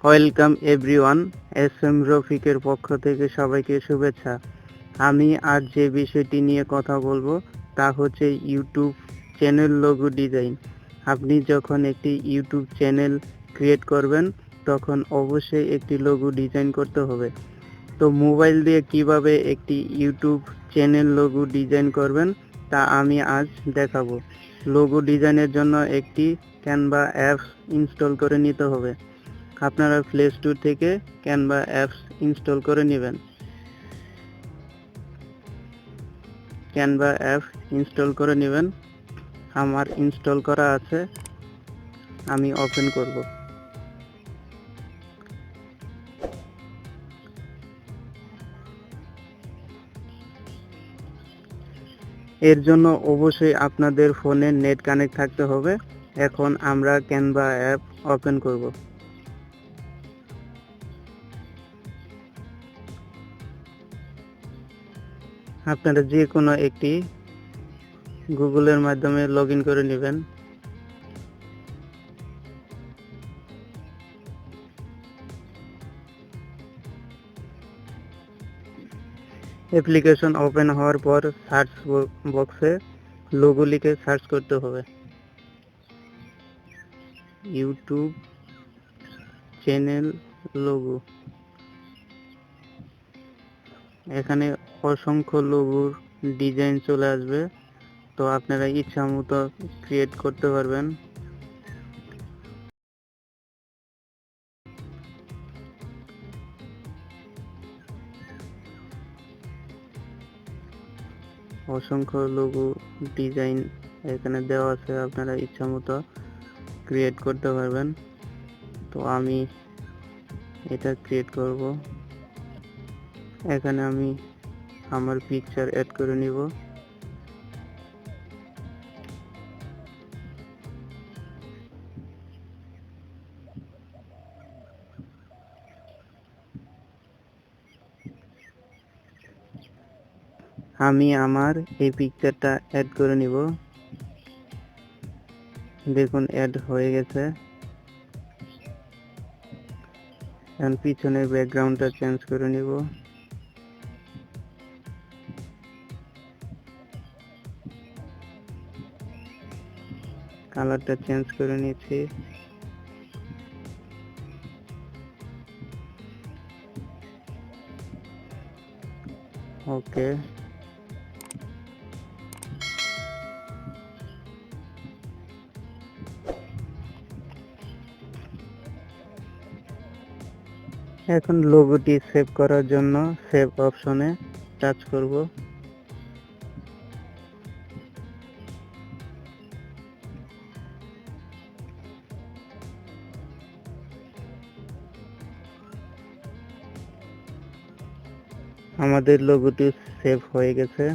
Welcome everyone, S M রফিকের পক্ষ থেকে সবাইকে শুভেচ্ছা। আমি আজ যে বিষয়টি নিয়ে কথা বলবো তা হচ্ছে ইউটিউব চ্যানেল লোগো ডিজাইন। আপনি যখন একটি ইউটিউব চ্যানেল ক্রিয়েট করবেন তখন অবশ্যই একটি লোগো ডিজাইন করতে হবে। তো মোবাইল দিয়ে কিভাবে একটি ইউটিউব চ্যানেল লোগো ডিজাইন করবেন তা আমি আজ দেখাবো। লোগো ডিজাইনের জন্য একটি ক্যানভা অ্যাপস ইনস্টল করে নিতে হবে। আপনারা প্লে স্টোর থেকে ক্যানভা অ্যাপস ইনস্টল করে নেবেন। ক্যানভা অ্যাপ ইনস্টল করে নেবেন। আমার ইনস্টল করা আছে, আমি ওপেন করব। এর জন্য অবশ্যই আপনাদের ফোনে নেট কানেক্ট থাকতে হবে। এখন আমরা ক্যানভা অ্যাপ ওপেন করব। আপনারা যে কোনো একটি গুগলের মাধ্যমে লগ ইন করে নেবেন। অ্যাপ্লিকেশন ওপেন হওয়ার পর সার্চ বক্সে লোগো লিখে সার্চ করতে হবে। YouTube channel logo. এখানে অসংখ্য লোগোর ডিজাইন চলে আসবে, তো আপনারা ইচ্ছা মতো ক্রিয়েট করতে পারবেন। অসংখ্য লোগো ডিজাইন এখানে দেওয়া আছে, আপনারা ইচ্ছা মতো ক্রিয়েট করতে পারবেন। তো আমি এটা ক্রিয়েট করব। এখানে আমি আমার পিকচার অ্যাড করে নিব। আমি আমার এই পিকচারটা অ্যাড করে নিব। দেখুন অ্যাড হয়ে গেছে। এখন পিছনের ব্যাকগ্রাউন্ডটা চেঞ্জ করে নিব। কালারটা চেঞ্জ করে নিচ্ছি। ওকে, এখন লোগোটি সেভ করার জন্য সেভ অপশনে টাচ করব। আমাদের লোগোটি সেভ হয়ে গেছে।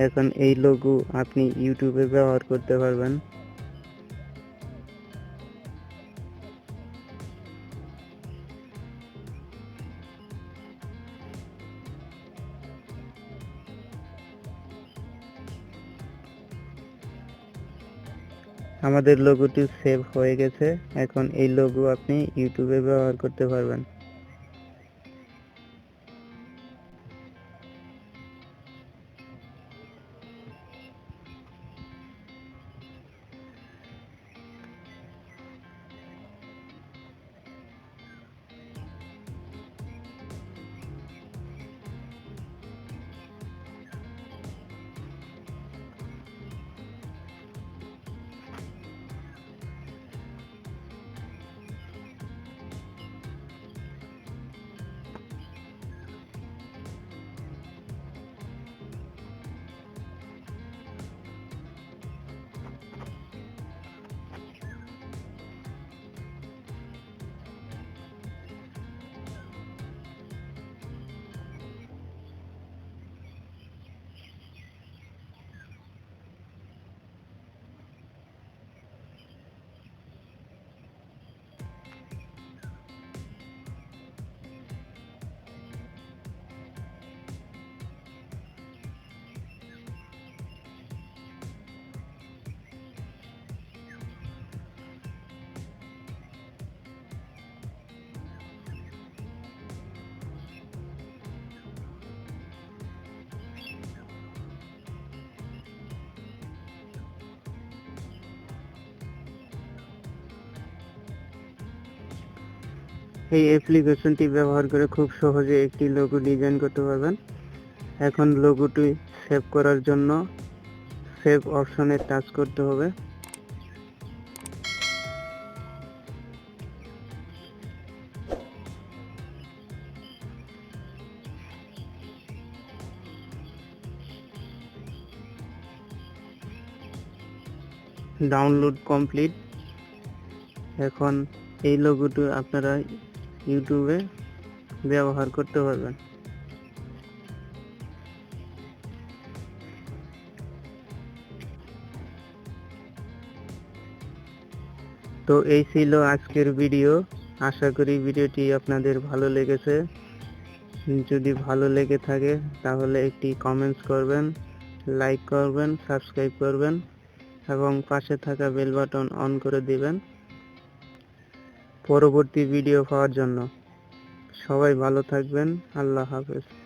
এখন এই লোগো আপনি ইউটিউবে ব্যবহার করতে পারবেন। আমাদের লোগোটি সেভ হয়ে গেছে। এখন এই লোগো আপনি ইউটিউবে ব্যবহার করতে পারবেন। এই অ্যাপ্লিকেশনটি ব্যবহার করে খুব সহজে একটি লোগো ডিজাইন করতে পারবেন। এখন লোগোটি সেভ করার জন্য সেভ অপশনে টাচ করতে হবে। Download complete. এখন এই লোগোটি আপনারা ইউটিউবে ব্যবহার করতে পারবেন। তো এই ছিল আজকের ভিডিও। আশা করি ভিডিওটি আপনাদের ভালো লেগেছে। যদি ভালো লেগে থাকে তাহলে একটি কমেন্টস করবেন, লাইক করবেন, সাবস্ক্রাইব করবেন এবং পাশে থাকা বেল বাটন অন করে দিবেন পরবর্তী ভিডিও পাওয়ার জন্য। সবাই ভালো থাকবেন। আল্লাহ হাফেজ।